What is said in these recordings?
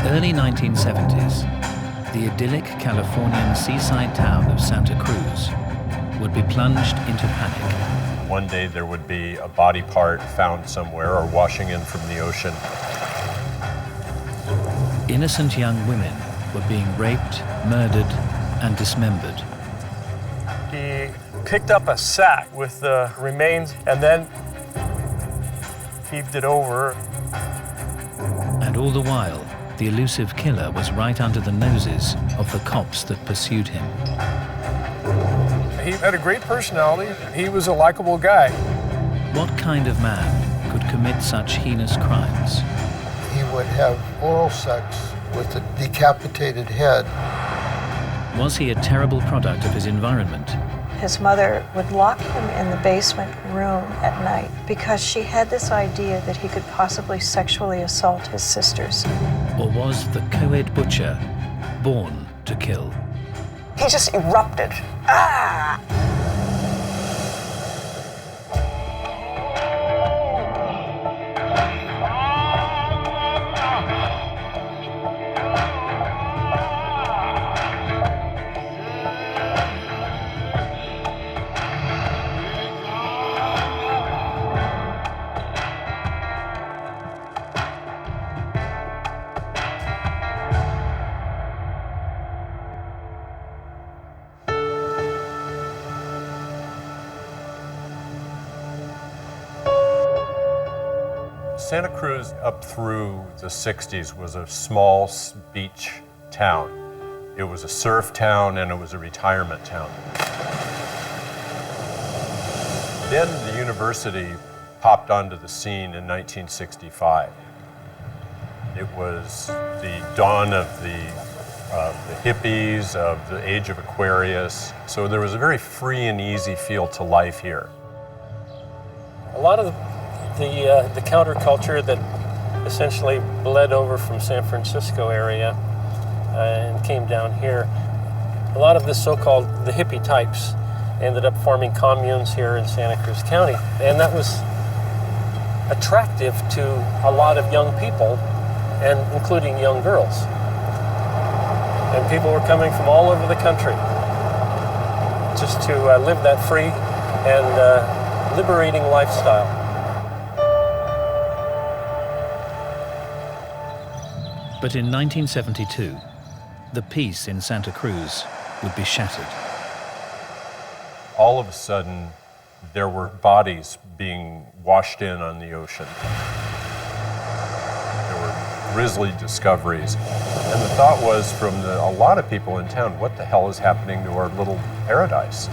early 1970s, the idyllic Californian seaside town of Santa Cruz would be plunged into panic. One day there would be a body part found somewhere or washing in from the ocean. Innocent young women were being raped, murdered, and dismembered. He picked up a sack with the remains and then heaved it over. And all the while, the elusive killer was right under the noses of the cops that pursued him. He had a great personality. He was a likable guy. What kind of man could commit such heinous crimes? He would have oral sex with a decapitated head. Was he a terrible product of his environment? His mother would lock him in the basement room at night because she had this idea that he could possibly sexually assault his sisters. Or was the co-ed butcher born to kill? He just erupted. Ah! Santa Cruz up through the 60s was a small beach town. It was a surf town and it was a retirement town. Then the university popped onto the scene in 1965. It was the dawn of the hippies, of the age of Aquarius. So there was a very free and easy feel to life here. A lot of the counterculture that essentially bled over from San Francisco area and came down here, a lot of the so-called the hippie types ended up forming communes here in Santa Cruz County. And that was attractive to a lot of young people, and including young girls. And people were coming from all over the country just to live that free and liberating lifestyle. But in 1972, the peace in Santa Cruz would be shattered. All of a sudden, there were bodies being washed in on the ocean. There were grisly discoveries. And the thought was from a lot of people in town, what the hell is happening to our little paradise?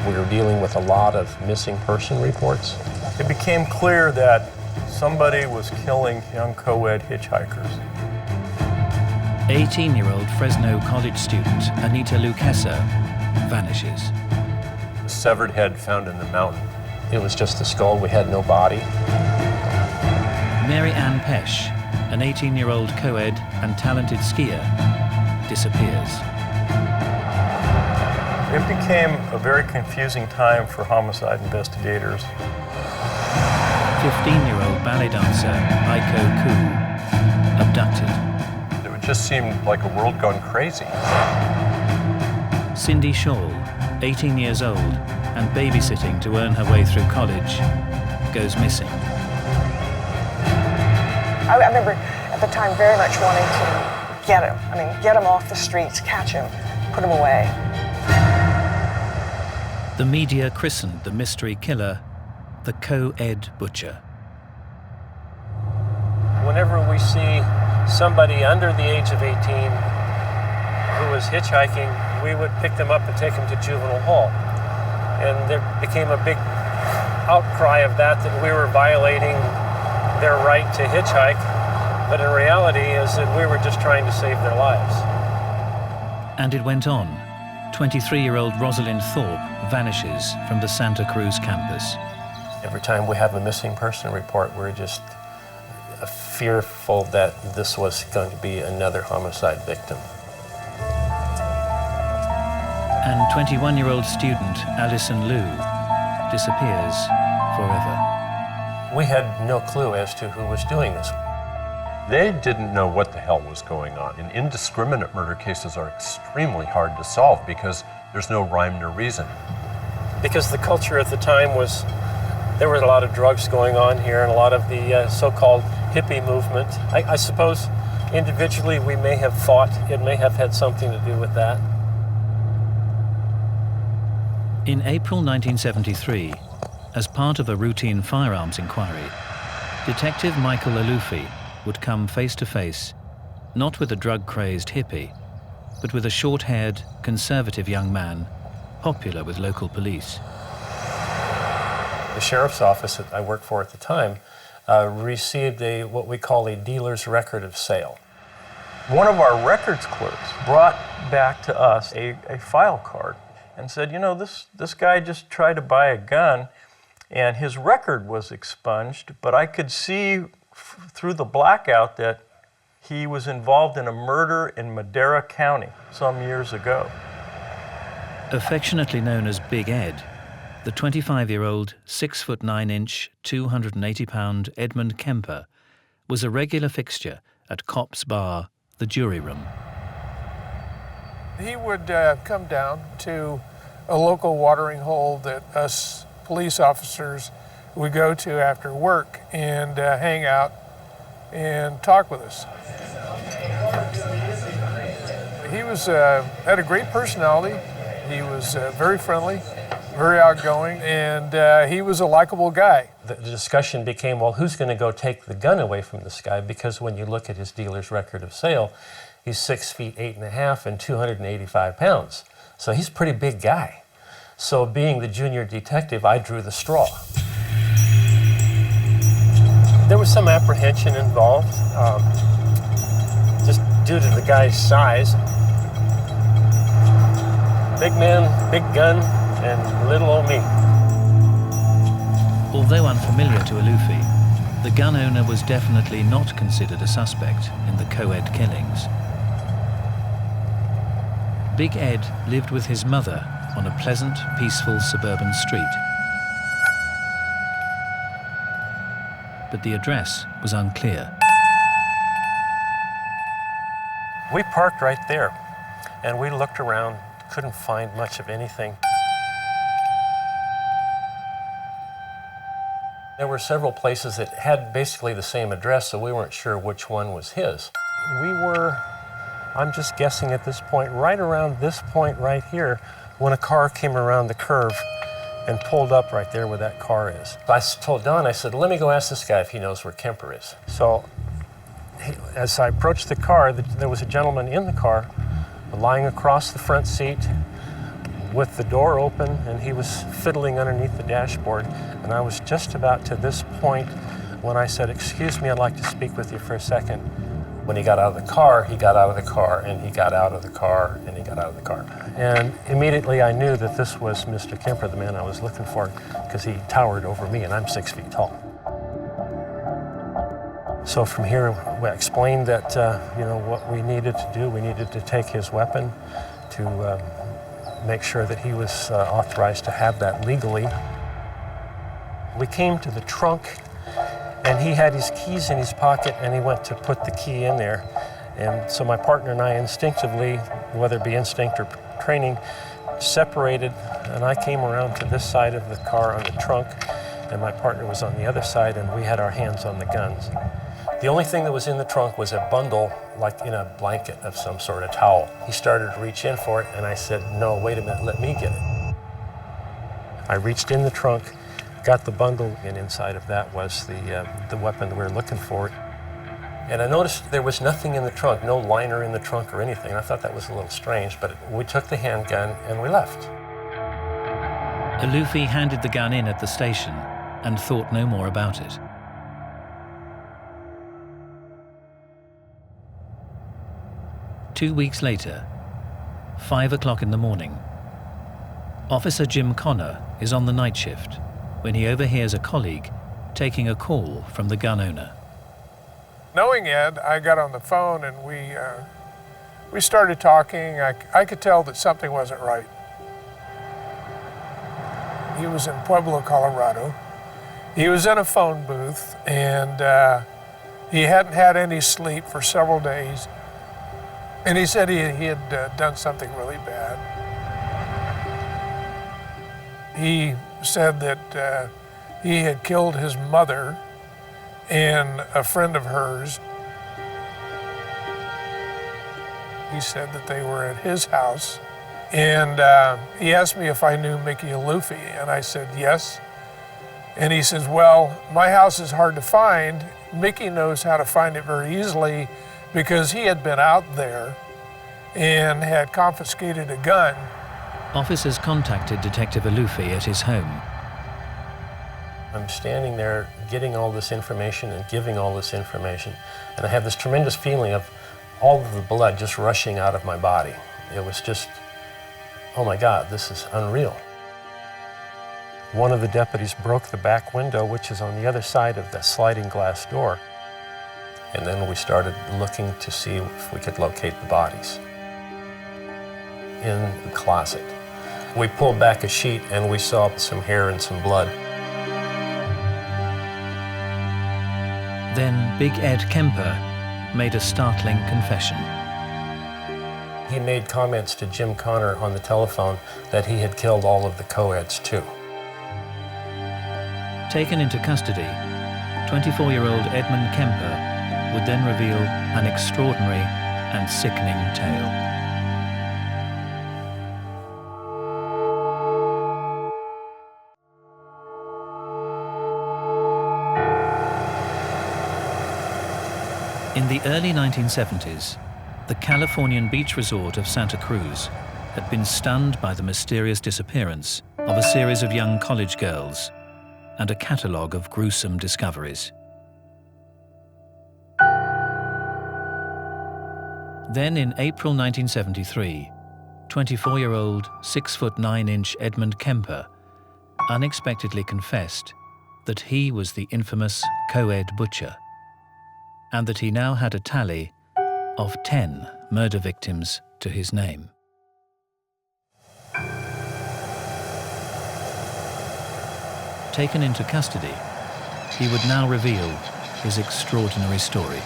We were dealing with a lot of missing person reports. It became clear that somebody was killing young co-ed hitchhikers. 18-year-old Fresno college student Anita Luquesa vanishes. A severed head found in the mountain. It was just the skull. We had no body. Mary Ann Pesh, an 18-year-old co-ed and talented skier, disappears. It became a very confusing time for homicide investigators. 15-year-old ballet dancer Aiko Koo, abducted. It just seemed like a world gone crazy. Cindy Shaw, 18 years old and babysitting to earn her way through college, goes missing. I remember at the time very much wanting to get him. Get him off the streets, catch him, put him away. The media christened the mystery killer the co-ed butcher. Whenever we see somebody under the age of 18 who was hitchhiking, we would pick them up and take them to juvenile hall. And there became a big outcry of that we were violating their right to hitchhike, but in reality is that we were just trying to save their lives. And it went on. 23-year-old Rosalind Thorpe vanishes from the Santa Cruz campus. Every time we have a missing person report, we're just fearful that this was going to be another homicide victim. And 21-year-old student Alison Liu disappears forever. We had no clue as to who was doing this. They didn't know what the hell was going on. And indiscriminate murder cases are extremely hard to solve because there's no rhyme nor reason. Because the culture at the time was, there was a lot of drugs going on here and a lot of the so-called hippie movement. I suppose individually we may have thought it may have had something to do with that. In April 1973, as part of a routine firearms inquiry, Detective Michael Alufi would come face to face, not with a drug-crazed hippie, but with a short-haired, conservative young man, popular with local police. The sheriff's office that I worked for at the time received what we call a dealer's record of sale. One of our records clerks brought back to us a file card and said, you know, this guy just tried to buy a gun and his record was expunged, but I could see through the blackout that he was involved in a murder in Madera County some years ago. Affectionately known as Big Ed, the 25-year-old, 6'9", 280-pound Edmund Kemper was a regular fixture at Cops Bar, the jury room. He would come down to a local watering hole that us police officers would go to after work and hang out and talk with us. He was had a great personality. He was very friendly, very outgoing, and he was a likable guy. The discussion became, well, who's going to go take the gun away from this guy? Because when you look at his dealer's record of sale, he's 6'8.5" and 285 pounds. So he's a pretty big guy. So being the junior detective, I drew the straw. There was some apprehension involved, just due to the guy's size. Big man, big gun, and little old me. Although unfamiliar to Alufi, the gun owner was definitely not considered a suspect in the co-ed killings. Big Ed lived with his mother on a pleasant, peaceful suburban street. But the address was unclear. We parked right there, and we looked around, couldn't find much of anything. There were several places that had basically the same address, so we weren't sure which one was his. We were, I'm just guessing at this point, right around this point right here, when a car came around the curve and pulled up right there where that car is. I told Don, I said, let me go ask this guy if he knows where Kemper is. So as I approached the car, there was a gentleman in the car lying across the front seat with the door open, and he was fiddling underneath the dashboard. And I was just about to this point when I said, excuse me, I'd like to speak with you for a second. When he got out of the car, he got out of the car, and he got out of the car, and he got out of the car. And immediately I knew that this was Mr. Kemper, the man I was looking for, because he towered over me, and I'm 6 feet tall. So from here, we explained that, what we needed to do. We needed to take his weapon to make sure that he was authorized to have that legally. We came to the trunk, and he had his keys in his pocket, and he went to put the key in there. And so my partner and I instinctively, whether it be instinct or training, separated, and I came around to this side of the car on the trunk, and my partner was on the other side, and we had our hands on the guns. The only thing that was in the trunk was a bundle, like in a blanket of some sort, a towel. He started to reach in for it, and I said, no, wait a minute, let me get it. I reached in the trunk, got the bundle, and inside of that was the weapon that we were looking for. And I noticed there was nothing in the trunk, no liner in the trunk or anything. I thought that was a little strange, but we took the handgun and we left. Alufi handed the gun in at the station and thought no more about it. Two weeks later, 5 o'clock in the morning, Officer Jim Connor is on the night shift when he overhears a colleague taking a call from the gun owner. Knowing Ed, I got on the phone and we started talking. I could tell that something wasn't right. He was in Pueblo, Colorado. He was in a phone booth, and He hadn't had any sleep for several days, and he said he had done something really bad. He said that he had killed his mother and a friend of hers. He said that they were at his house, and he asked me if I knew Mickey Alufi, and I said yes. And he says, well, my house is hard to find. Mickey knows how to find it very easily because he had been out there and had confiscated a gun. Officers contacted Detective Alufi at his home. I'm standing there getting all this information and giving all this information, and I have this tremendous feeling of all of the blood just rushing out of my body. It was just, oh my God, this is unreal. One of the deputies broke the back window, which is on the other side of the sliding glass door. And then we started looking to see if we could locate the bodies in the closet. We pulled back a sheet and we saw some hair and some blood. Then Big Ed Kemper made a startling confession. He made comments to Jim Connor on the telephone that he had killed all of the co-eds too. Taken into custody, 24-year-old Edmund Kemper would then reveal an extraordinary and sickening tale. In the early 1970s, the Californian beach resort of Santa Cruz had been stunned by the mysterious disappearance of a series of young college girls and a catalogue of gruesome discoveries. Then in April 1973, 24-year-old, 6'9" Edmund Kemper unexpectedly confessed that he was the infamous co-ed butcher, and that he now had a tally of 10 murder victims to his name. Taken into custody, he would now reveal his extraordinary story.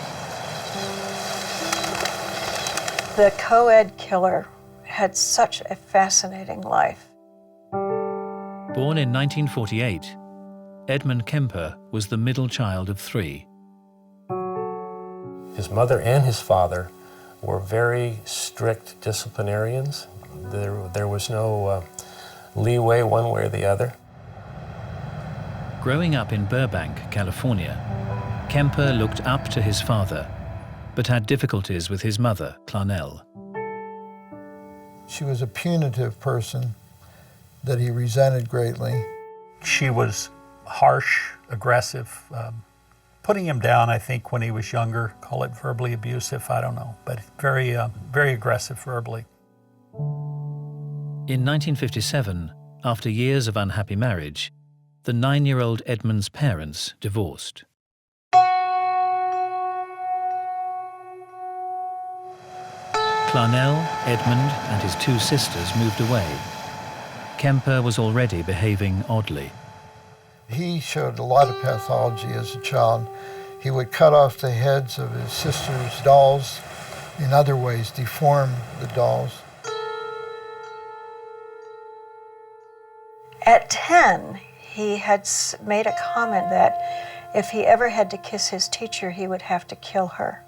The co-ed killer had such a fascinating life. Born in 1948, Edmund Kemper was the middle child of 3. His mother and his father were very strict disciplinarians. There was no leeway one way or the other. Growing up in Burbank, California, Kemper looked up to his father, but had difficulties with his mother, Clarnell. She was a punitive person that he resented greatly. She was harsh, aggressive, putting him down, I think, when he was younger. Call it verbally abusive, I don't know, but very, very aggressive verbally. In 1957, after years of unhappy marriage, the 9-year-old Edmund's parents divorced. Clarnell, Edmund, and his 2 sisters moved away. Kemper was already behaving oddly. He showed a lot of pathology as a child. He would cut off the heads of his sister's dolls, in other ways deform the dolls. At 10, he had made a comment that if he ever had to kiss his teacher, he would have to kill her.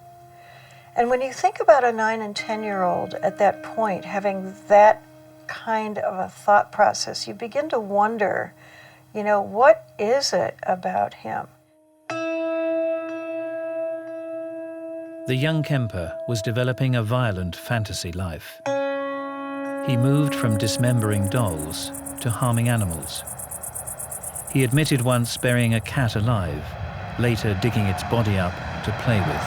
And when you think about a 9 and 10-year-old at that point having that kind of a thought process, you begin to wonder, you know, what is it about him? The young Kemper was developing a violent fantasy life. He moved from dismembering dolls to harming animals. He admitted once burying a cat alive, later digging its body up to play with.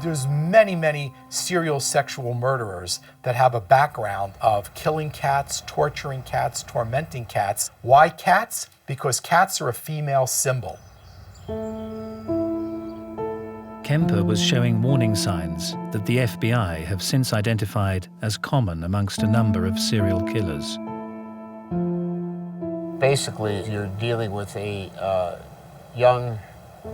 There's many serial sexual murderers that have a background of killing cats, torturing cats, tormenting cats. Why cats? Because cats are a female symbol. Kemper was showing warning signs that the FBI have since identified as common amongst a number of serial killers. Basically, you're dealing with a young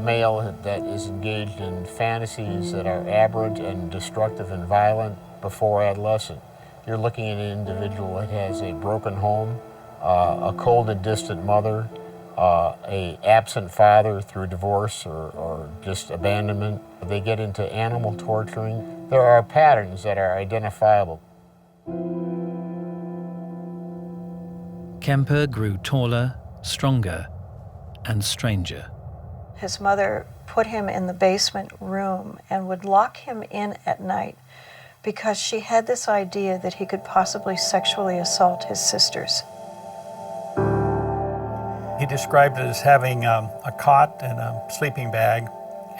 male that is engaged in fantasies that are aberrant and destructive and violent before adolescent. You're looking at an individual that has a broken home, a cold and distant mother, a absent father through divorce or just abandonment. They get into animal torturing. There are patterns that are identifiable. Kemper grew taller, stronger, and stranger. His mother put him in the basement room and would lock him in at night because she had this idea that he could possibly sexually assault his sisters. He described it as having a cot and a sleeping bag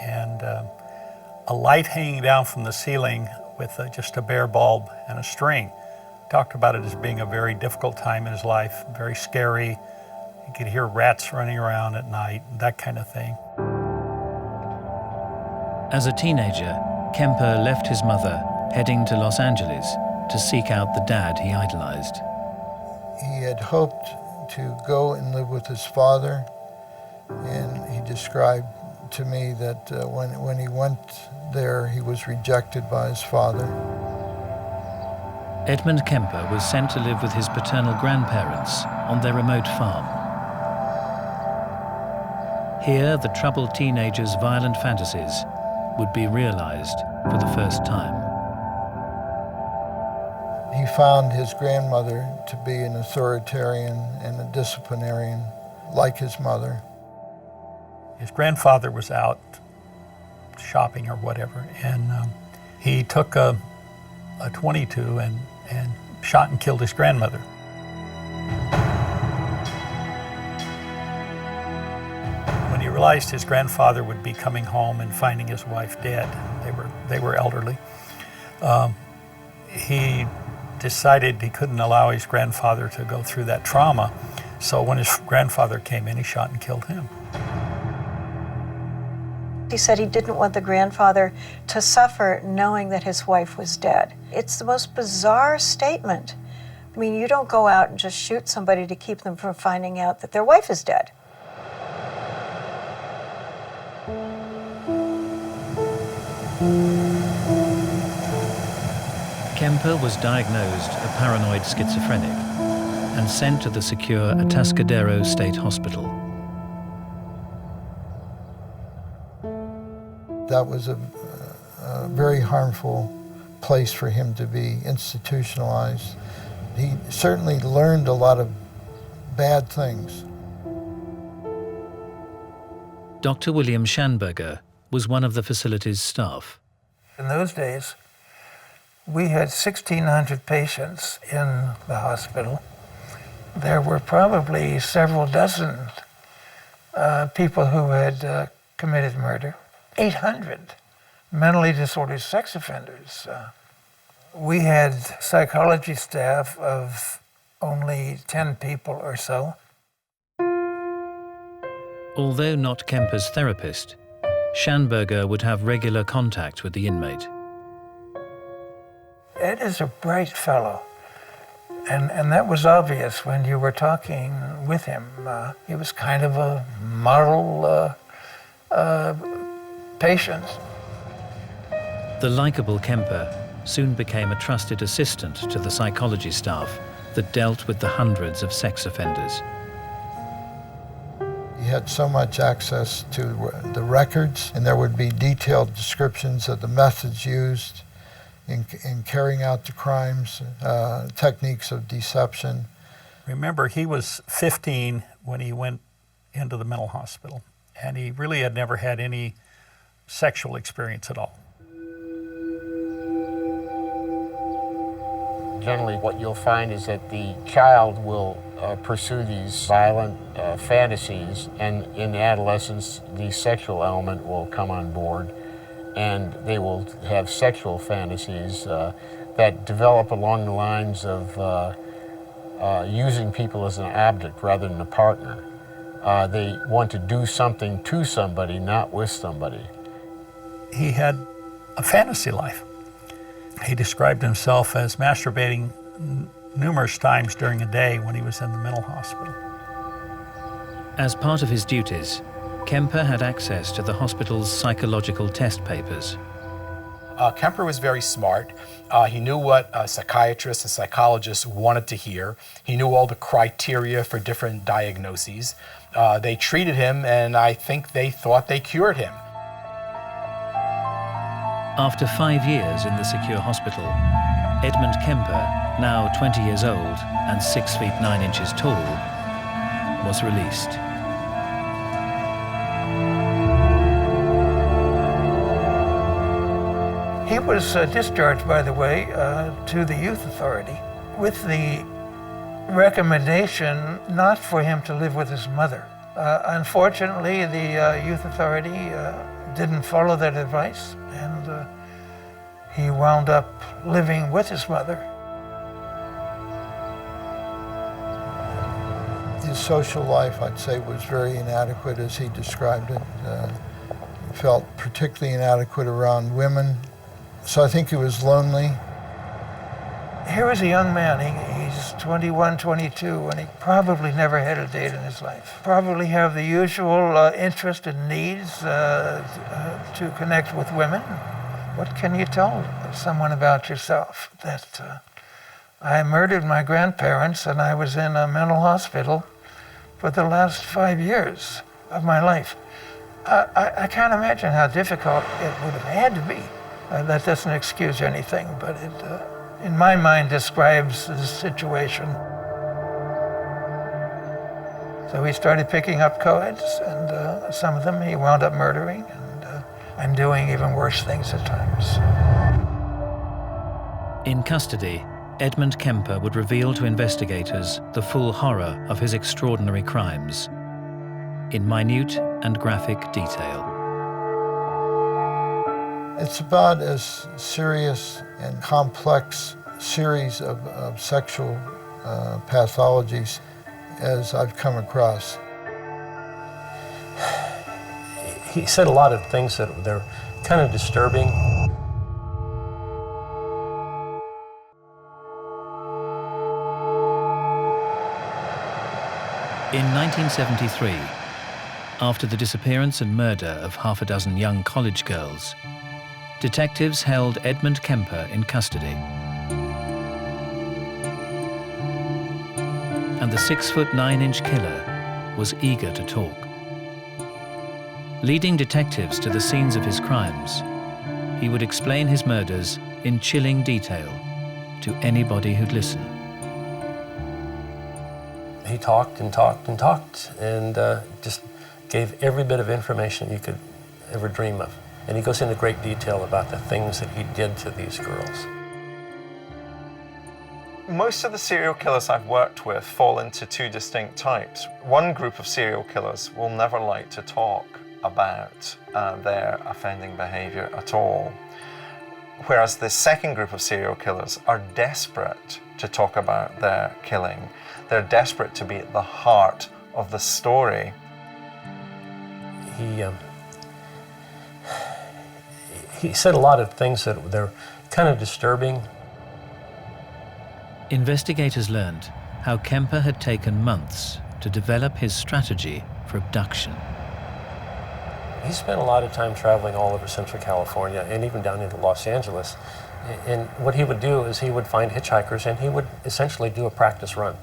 and a light hanging down from the ceiling with just a bare bulb and a string. Talked about it as being a very difficult time in his life, very scary. You could hear rats running around at night, that kind of thing. As a teenager, Kemper left his mother, heading to Los Angeles to seek out the dad he idolized. He had hoped to go and live with his father, and he described to me that when he went there, he was rejected by his father. Edmund Kemper was sent to live with his paternal grandparents on their remote farm. Here, the troubled teenager's violent fantasies would be realized for the first time. He found his grandmother to be an authoritarian and a disciplinarian, like his mother. His grandfather was out shopping or whatever, and he took a .22 and shot and killed his grandmother. When he realized his grandfather would be coming home and finding his wife dead, they were elderly, he decided he couldn't allow his grandfather to go through that trauma. So when his grandfather came in, he shot and killed him. He said he didn't want the grandfather to suffer knowing that his wife was dead. It's the most bizarre statement. I mean, you don't go out and just shoot somebody to keep them from finding out that their wife is dead. Kemper was diagnosed a paranoid schizophrenic and sent to the secure Atascadero State Hospital. That was a very harmful place for him to be institutionalized. He certainly learned a lot of bad things. Dr. William Schanberger was one of the facility's staff. In those days, we had 1,600 patients in the hospital. There were probably several dozen people who had committed murder. 800 mentally disordered sex offenders. We had psychology staff of only 10 people or so. Although not Kemper's therapist, Schanberger would have regular contact with the inmate. Ed is a bright fellow, and that was obvious when you were talking with him. He was kind of a model patient. The likable Kemper soon became a trusted assistant to the psychology staff that dealt with the hundreds of sex offenders. He had so much access to the records, and there would be detailed descriptions of the methods used in carrying out the crimes, techniques of deception. Remember, he was 15 when he went into the mental hospital, and he really had never had any sexual experience at all. Generally, what you'll find is that the child will pursue these violent fantasies, and in adolescence, the sexual element will come on board, and they will have sexual fantasies that develop along the lines of using people as an object rather than a partner. They want to do something to somebody, not with somebody. He had a fantasy life. He described himself as masturbating numerous times during a day when he was in the mental hospital. As part of his duties, Kemper had access to the hospital's psychological test papers. Kemper was very smart. He knew what psychiatrists and psychologists wanted to hear. He knew all the criteria for different diagnoses. They treated him, and I think they thought they cured him. After 5 years in the secure hospital, Edmund Kemper, now 20 years old and 6 feet 9 inches tall, was released. He was discharged, by the way, to the youth authority with the recommendation not for him to live with his mother. Unfortunately, the youth authority didn't follow that advice, and he wound up living with his mother. His social life, I'd say, was very inadequate as he described it. He felt particularly inadequate around women. So I think he was lonely. Here was a young man, he's 21, 22, and he probably never had a date in his life. Probably have the usual interest and needs to connect with women. What can you tell someone about yourself? That I murdered my grandparents and I was in a mental hospital for the last 5 years of my life. I can't imagine how difficult it would have had to be. That doesn't excuse anything, but it, in my mind, describes the situation. So he started picking up co-eds, and some of them he wound up murdering, and doing even worse things at times. In custody, Edmund Kemper would reveal to investigators the full horror of his extraordinary crimes, in minute and graphic detail. It's about as serious and complex series of sexual pathologies as I've come across. He said a lot of things that they're kind of disturbing. In 1973, after the disappearance and murder of half a dozen young college girls, detectives held Edmund Kemper in custody. And the 6 foot 9 inch killer was eager to talk. Leading detectives to the scenes of his crimes, he would explain his murders in chilling detail to anybody who'd listen. He talked and talked and talked, and just gave every bit of information you could ever dream of. And he goes into great detail about the things that he did to these girls. Most of the serial killers I've worked with fall into two distinct types. One group of serial killers will never like to talk about their offending behavior at all. Whereas the second group of serial killers are desperate to talk about their killing. They're desperate to be at the heart of the story. He said a lot of things that they're kind of disturbing. Investigators learned how Kemper had taken months to develop his strategy for abduction. He spent a lot of time traveling all over Central California and even down into Los Angeles. And what he would do is he would find hitchhikers and he would essentially do a practice run.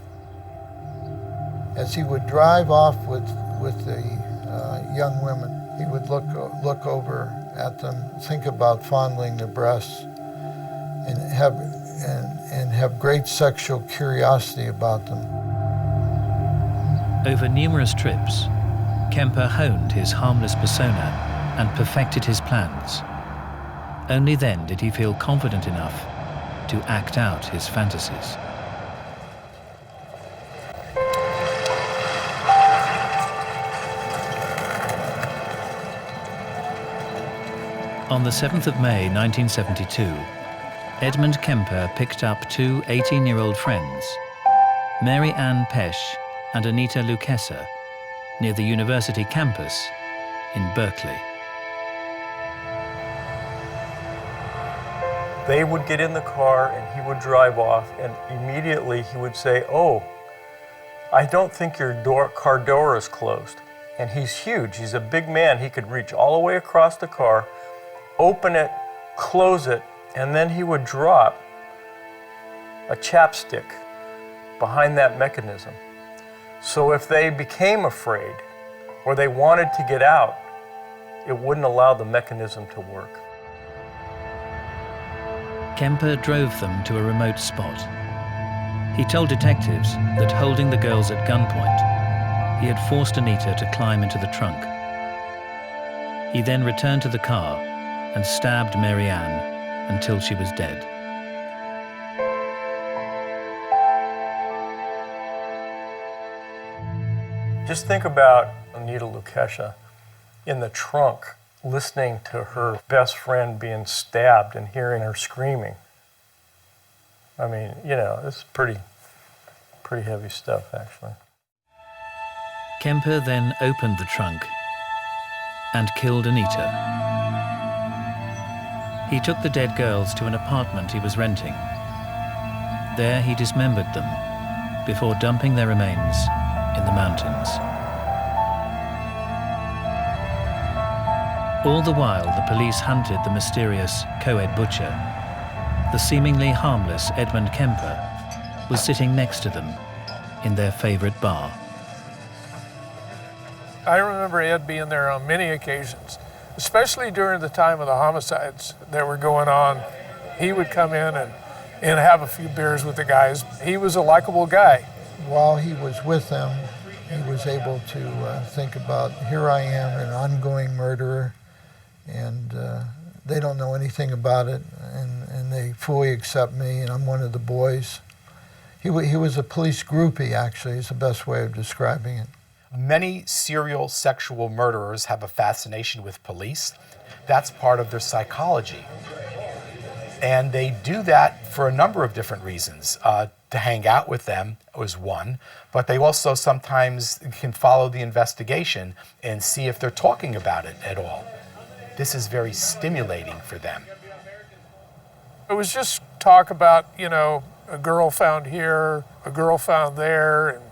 As he would drive off with the young women, he would look over at them, think about fondling their breasts, and have great sexual curiosity about them. Over numerous trips, Kemper honed his harmless persona and perfected his plans. Only then did he feel confident enough to act out his fantasies. On the 7th of May 1972, Edmund Kemper picked up two 18-year-old friends, Mary Ann Pesch and Anita Luchesa, near the university campus in Berkeley. They would get in the car and he would drive off, and immediately he would say, "Oh, I don't think your car door is closed. And he's huge. He's a big man. He could reach all the way across the car, open it, close it, and then he would drop a chapstick behind that mechanism. So if they became afraid or they wanted to get out, it wouldn't allow the mechanism to work. Kemper drove them to a remote spot. He told detectives that holding the girls at gunpoint, he had forced Anita to climb into the trunk. He then returned to the car and stabbed Mary Ann until she was dead. Just think about Anita Lukesha in the trunk, listening to her best friend being stabbed and hearing her screaming. I mean, you know, it's pretty heavy stuff, actually. Kemper then opened the trunk and killed Anita. He took the dead girls to an apartment he was renting. There he dismembered them before dumping their remains in the mountains. All the while, the police hunted the mysterious co-ed butcher. The seemingly harmless Edmund Kemper was sitting next to them in their favorite bar. I remember Ed being there on many occasions, especially during the time of the homicides that were going on. He would come in and have a few beers with the guys. He was a likable guy. While he was with them, he was able to think about, here I am, an ongoing murderer, and they don't know anything about it, and they fully accept me, and I'm one of the boys. He was a police groupie, actually, is the best way of describing it. Many serial sexual murderers have a fascination with police. That's part of their psychology. And they do that for a number of different reasons. To hang out with them was one, but they also sometimes can follow the investigation and see if they're talking about it at all. This is very stimulating for them. It was just talk about, you know, a girl found here, a girl found there,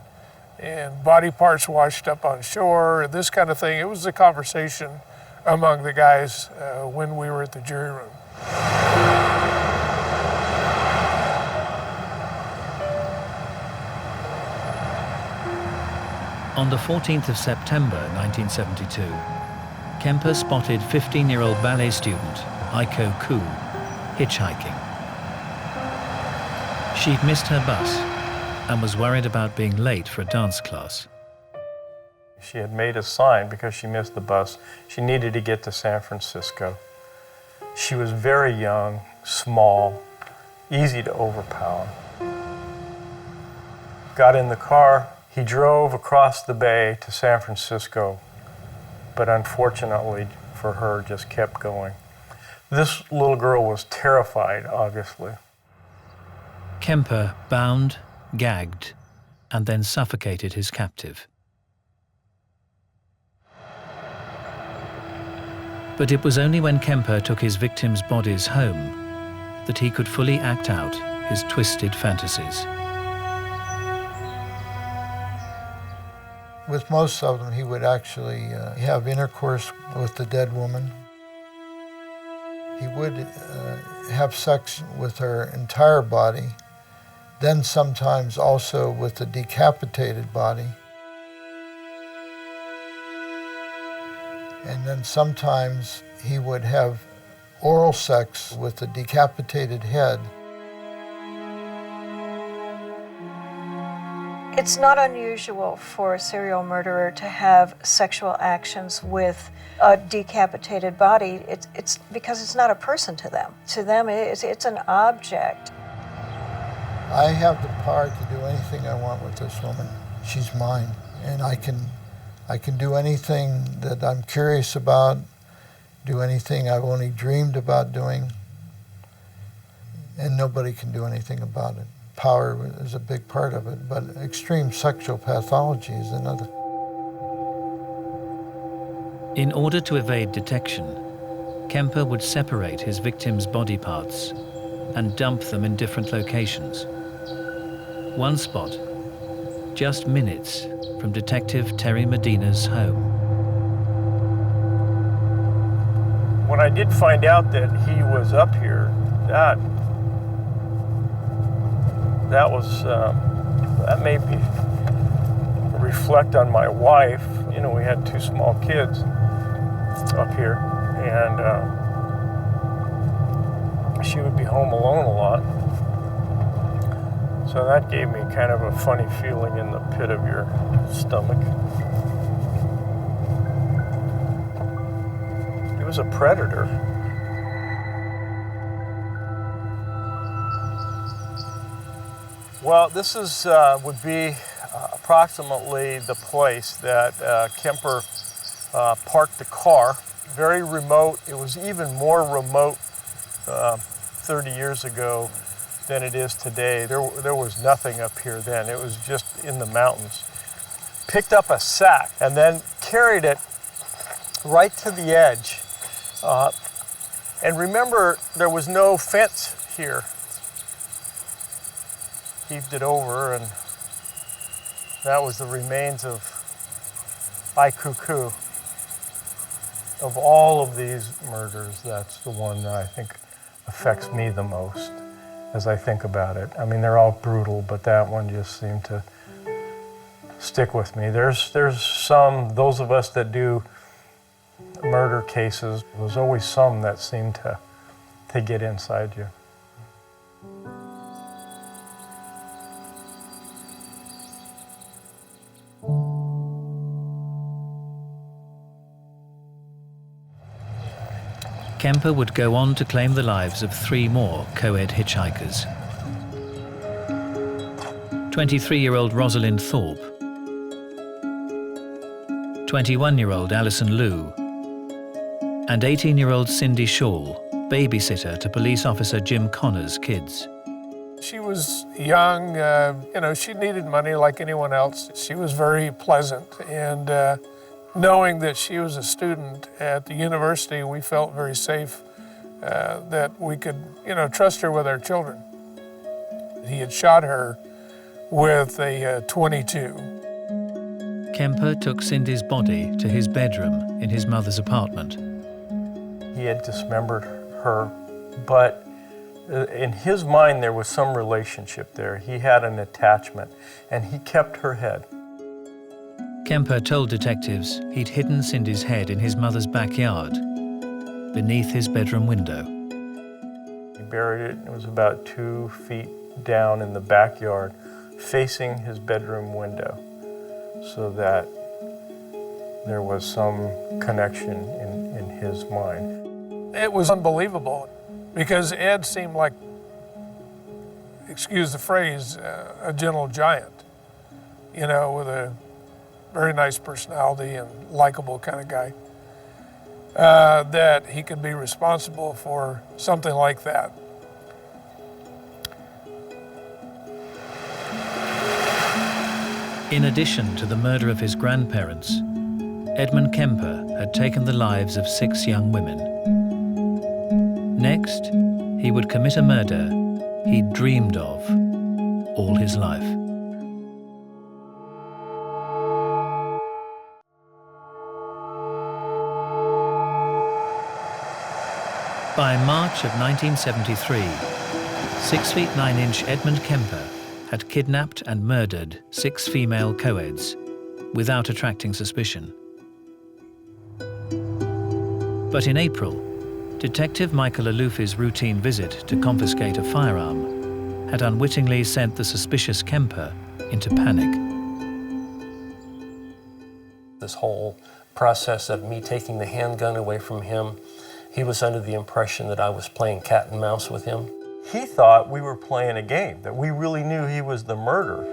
and body parts washed up on shore, this kind of thing. It was a conversation among the guys when we were at the jury room. On the 14th of September 1972, Kemper spotted 15-year-old ballet student Aiko Koo hitchhiking. She'd missed her bus and was worried about being late for a dance class. She had made a sign because she missed the bus. She needed to get to San Francisco. She was very young, small, easy to overpower. Got in the car. He drove across the bay to San Francisco, but unfortunately for her, just kept going. This little girl was terrified, obviously. Kemper bound, gagged, and then suffocated his captive. But it was only when Kemper took his victims' bodies home that he could fully act out his twisted fantasies. With most of them, he would actually have intercourse with the dead woman. He would have sex with her entire body, then sometimes also with the decapitated body. And then sometimes he would have oral sex with the decapitated head. It's not unusual for a serial murderer to have sexual actions with a decapitated body. It's because it's not a person to them. To them, it's an object. I have the power to do anything I want with this woman. She's mine, and I can do anything that I'm curious about, do anything I've only dreamed about doing, and nobody can do anything about it. Power is a big part of it, but extreme sexual pathology is another. In order to evade detection, Kemper would separate his victims' body parts and dump them in different locations. One spot, just minutes from Detective Terry Medina's home. When I did find out that he was up here, that made me reflect on my wife. You know, we had 2 small kids up here, and she would be home alone a lot. So that gave me kind of a funny feeling in the pit of your stomach. He was a predator. Well, this is would be approximately the place that Kemper parked the car. Very remote. It was even more remote 30 years ago than it is today. There was nothing up here then. It was just in the mountains. Picked up a sack and then carried it right to the edge. And remember, there was no fence here. Heaved it over, and that was the remains of Aiko Koo. Of all of these murders, that's the one that I think affects me the most as I think about it. I mean, they're all brutal, but that one just seemed to stick with me. There's some, those of us that do murder cases, there's always some that seem to get inside you. Kemper would go on to claim the lives of 3 more co-ed hitchhikers. 23-year-old Rosalind Thorpe, 21-year-old Alison Liu, and 18-year-old Cindy Shaw, babysitter to police officer Jim Connor's kids. She was young, you know, she needed money like anyone else. She was very pleasant, and knowing that she was a student at the university, we felt very safe that we could, you know, trust her with our children. He had shot her with a .22. Kemper took Cindy's body to his bedroom in his mother's apartment. He had dismembered her, but in his mind there was some relationship there. He had an attachment, and he kept her head. Kemper told detectives he'd hidden Cindy's head in his mother's backyard, beneath his bedroom window. He buried it. It was about 2 feet down in the backyard, facing his bedroom window, so that there was some connection in his mind. It was unbelievable, because Ed seemed like, excuse the phrase, a gentle giant, you know, with a very nice personality and likable kind of guy, that he could be responsible for something like that. In addition to the murder of his grandparents, Edmund Kemper had taken the lives of 6 young women. Next, he would commit a murder he'd dreamed of all his life. By March of 1973, 6 feet 9 inch Edmund Kemper had kidnapped and murdered 6 female co-eds without attracting suspicion. But in April, Detective Michael Alufi's routine visit to confiscate a firearm had unwittingly sent the suspicious Kemper into panic. This whole process of me taking the handgun away from him, he was under the impression that I was playing cat and mouse with him. He thought we were playing a game, that we really knew he was the murderer.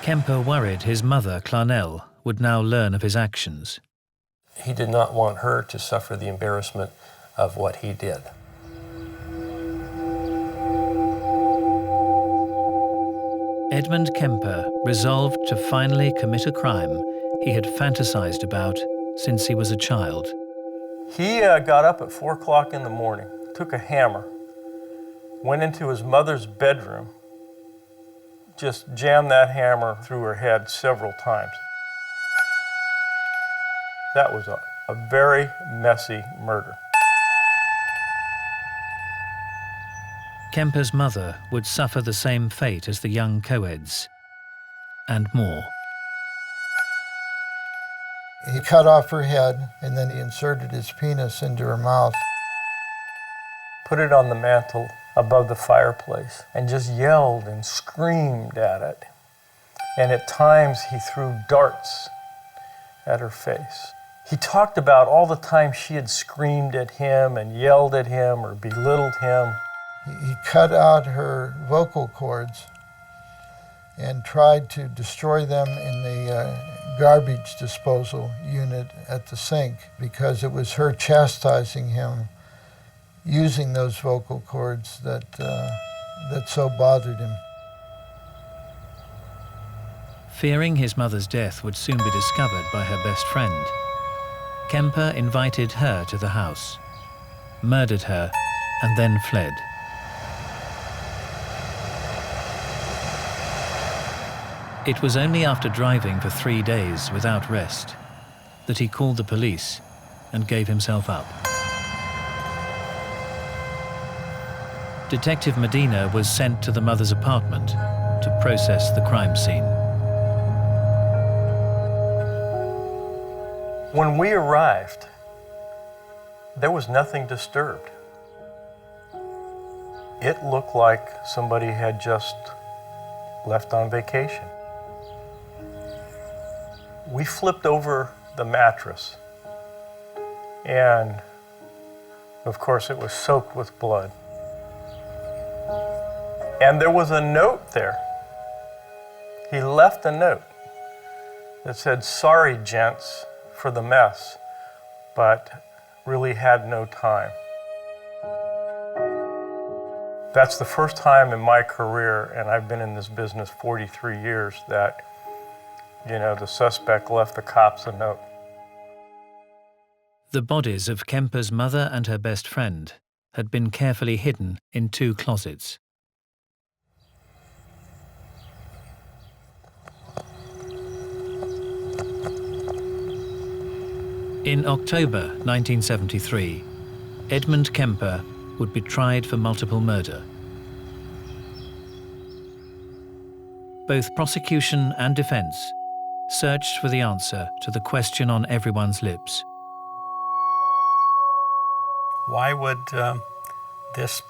Kemper worried his mother, Clarnell, would now learn of his actions. He did not want her to suffer the embarrassment of what he did. Edmund Kemper resolved to finally commit a crime he had fantasized about since he was a child. He got up at 4 o'clock in the morning, took a hammer, went into his mother's bedroom, just jammed that hammer through her head several times. That was a very messy murder. Kemper's mother would suffer the same fate as the young co-eds, and more. He cut off her head, and then he inserted his penis into her mouth. Put it on the mantle above the fireplace and just yelled and screamed at it. And at times he threw darts at her face. He talked about all the time she had screamed at him and yelled at him or belittled him. He cut out her vocal cords and tried to destroy them in the garbage disposal unit at the sink, because it was her chastising him using those vocal cords that so bothered him. Fearing his mother's death would soon be discovered by her best friend, Kemper invited her to the house, murdered her, and then fled. It was only after driving for 3 days without rest that he called the police and gave himself up. Detective Medina was sent to the mother's apartment to process the crime scene. When we arrived, there was nothing disturbed. It looked like somebody had just left on vacation. We flipped over the mattress, and of course it was soaked with blood. And there was a note there. He left a note that said, "Sorry, gents, for the mess, but really had no time." That's the first time in my career, and I've been in this business 43 years, that, the suspect left the cops a note. The bodies of Kemper's mother and her best friend had been carefully hidden in 2 closets. In October 1973, Edmund Kemper would be tried for multiple murder. Both prosecution and defense searched for the answer to the question on everyone's lips. Why would this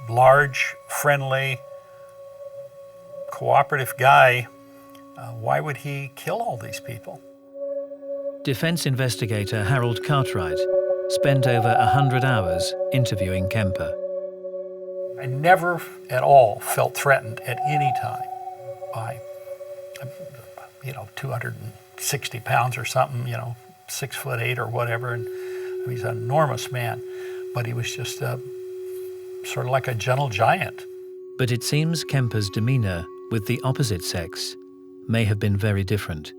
large, friendly, cooperative guy, why would he kill all these people? Defense investigator Harold Cartwright spent over 100 hours interviewing Kemper. I never at all felt threatened at any time by, 260 pounds or something, 6'8" or whatever. And he's an enormous man, but he was just sort of like a gentle giant. But it seems Kemper's demeanor with the opposite sex may have been very different.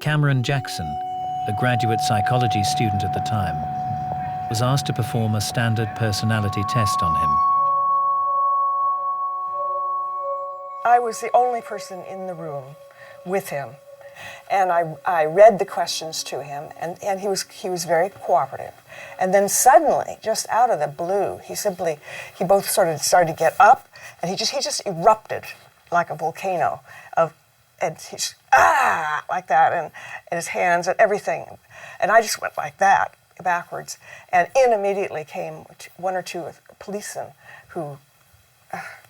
Cameron Jackson, a graduate psychology student at the time, was asked to perform a standard personality test on him. I was the only person in the room with him, and I read the questions to him, and he was very cooperative. And then suddenly, just out of the blue, he both sort of started to get up, and he just erupted like a volcano and he's like that, and his hands and everything, and I just went like that backwards, and in immediately came 1 or 2 policemen who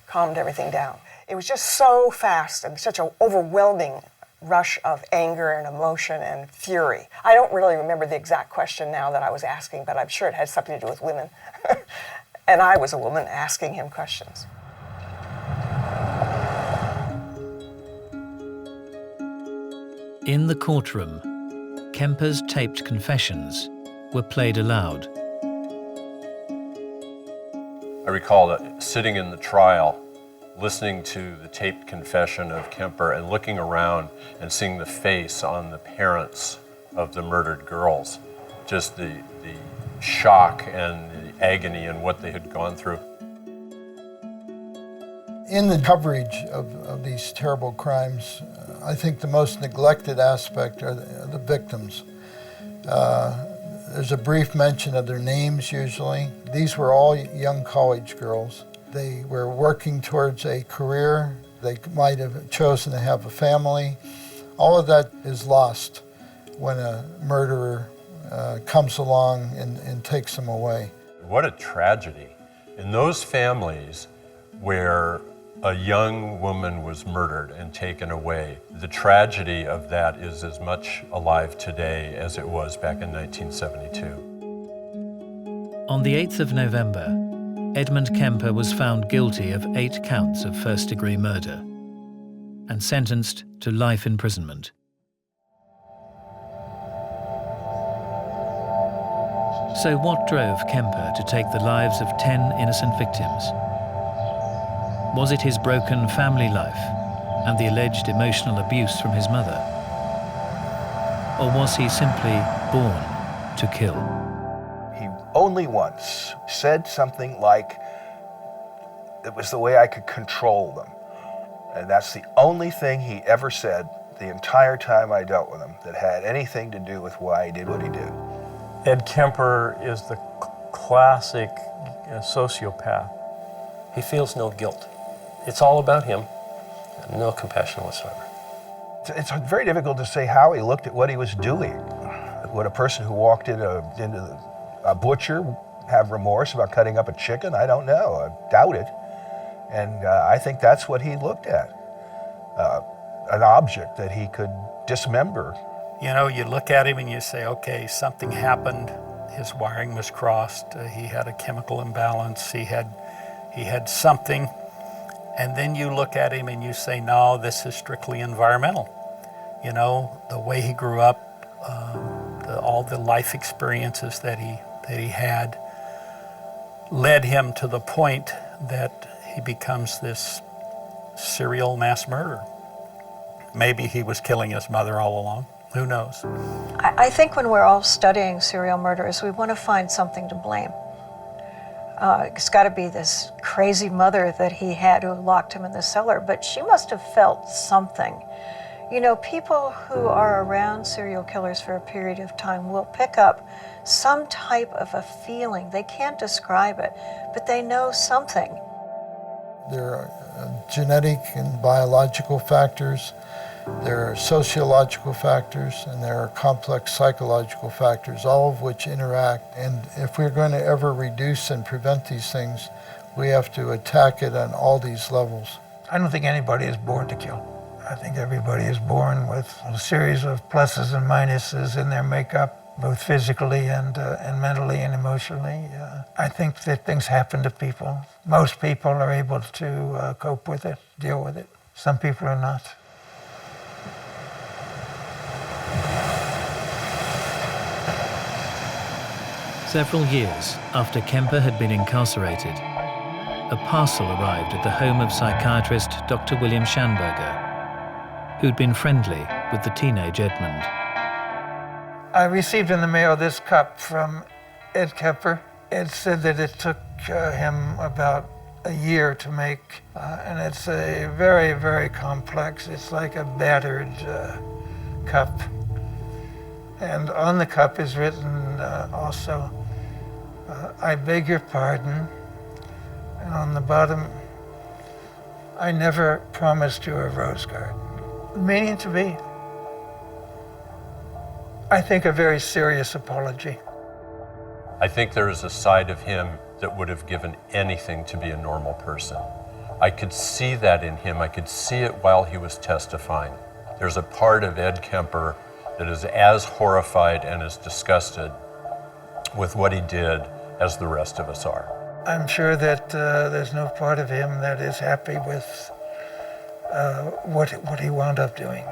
calmed everything down. It was just so fast and such an overwhelming rush of anger and emotion and fury. I don't really remember the exact question now that I was asking, but I'm sure it had something to do with women. And I was a woman asking him questions. In the courtroom, Kemper's taped confessions were played aloud. I recall that sitting in the trial, listening to the taped confession of Kemper and looking around and seeing the face on the parents of the murdered girls, just the shock and the agony and what they had gone through. In the coverage of these terrible crimes, I think the most neglected aspect are the victims. There's a brief mention of their names usually. These were all young college girls. They were working towards a career. They might have chosen to have a family. All of that is lost when a murderer comes along and takes them away. What a tragedy. In those families where a young woman was murdered and taken away, the tragedy of that is as much alive today as it was back in 1972. On the 8th of November, Edmund Kemper was found guilty of 8 counts of first-degree murder and sentenced to life imprisonment. So what drove Kemper to take the lives of 10 innocent victims? Was it his broken family life and the alleged emotional abuse from his mother? Or was he simply born to kill? He only once said something like, it was the way I could control them. And that's the only thing he ever said the entire time I dealt with him that had anything to do with why he did what he did. Ed Kemper is the classic sociopath. He feels no guilt. It's all about him, no compassion whatsoever. It's very difficult to say how he looked at what he was doing. Would a person who walked into a butcher have remorse about cutting up a chicken? I don't know. I doubt it. And I think that's what he looked at, an object that he could dismember. You know, you look at him and you say, okay, something happened. His wiring was crossed. He had a chemical imbalance. He had something. And then you look at him and you say, no, this is strictly environmental. You know, the way he grew up, all the life experiences that he had led him to the point that he becomes this serial mass murderer. Maybe he was killing his mother all along. Who knows? I think when we're all studying serial murderers, we want to find something to blame. It's got to be this crazy mother that he had who locked him in the cellar, but she must have felt something. You know, people who are around serial killers for a period of time will pick up some type of a feeling. They can't describe it, but they know something. There are genetic and biological factors, there are sociological factors, and there are complex psychological factors, all of which interact. And if we're going to ever reduce and prevent these things, we have to attack it on all these levels. I don't think anybody is born to kill. I think everybody is born with a series of pluses and minuses in their makeup, both physically and mentally and emotionally. I think that things happen to people. Most people are able to cope with it, deal with it. Some people are not. Several years after Kemper had been incarcerated, a parcel arrived at the home of psychiatrist Dr. William Schanberger, who'd been friendly with the teenage Edmund. I received in the mail this cup from Ed Kemper. It said that it took him about a year to make, and it's a very, very complex, it's like a battered cup. And on the cup is written also, I beg your pardon. And on the bottom, I never promised you a rose garden. Meaning to be, I think, a very serious apology. I think there is a side of him that would have given anything to be a normal person. I could see that in him. I could see it while he was testifying. There's a part of Ed Kemper that is as horrified and as disgusted with what he did as the rest of us are. I'm sure that there's no part of him that is happy with what he wound up doing.